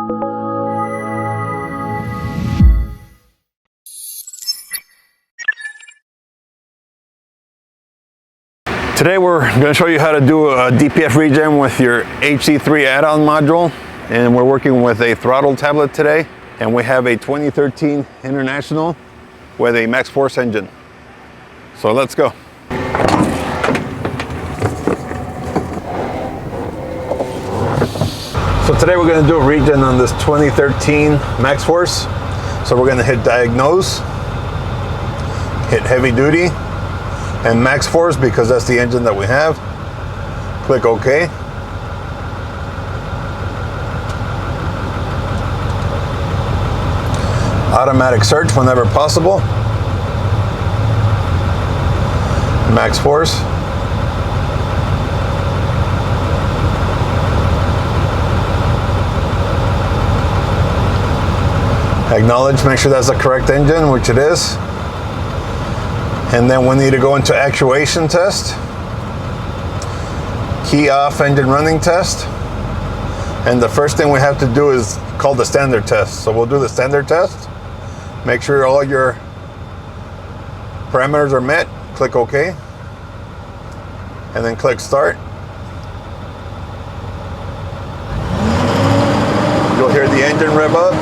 Today we're going to show you how to do a DPF Regen with your HC3 add-on module, and we're working with a throttle tablet today, and we have a 2013 International with a max force engine. So let's go. So today we're going to do a regen on this 2013 max force. So we're going to hit diagnose, hit heavy duty, and max force because that's the engine that we have. Click OK. Automatic search whenever possible. Max force. Acknowledge, make sure that's the correct engine, which it is. And then we need to go into actuation test, key off engine running test, and the first thing we have to do is called the standard test. So we'll do the standard test, make sure all your parameters are met, click OK, and then click start. You'll hear the engine rev up.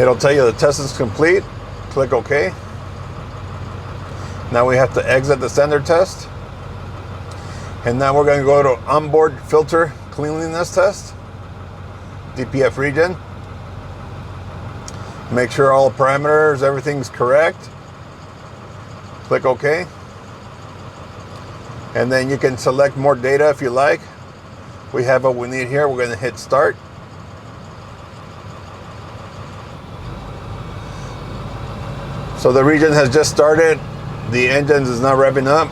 It'll tell you the test is complete. Click OK. Now we have to exit the standard test. And now we're going to go to onboard filter cleanliness test, DPF Regen. Make sure all parameters, everything's correct. Click OK. And then you can select more data if you like. We have what we need here. We're going to hit start. So the regen has just started. The engine is now revving up.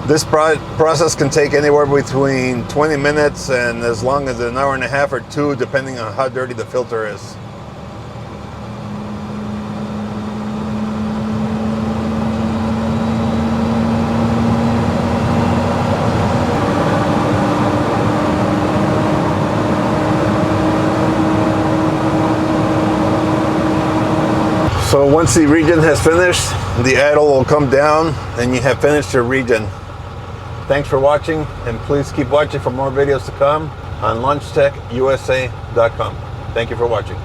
This process can take anywhere between 20 minutes and as long as an hour and a half or two, depending on how dirty the filter is. So once the regen has finished, the idle will come down and you have finished your regen. Thanks for watching, and please keep watching for more videos to come on LaunchTechUSA.com. Thank you for watching.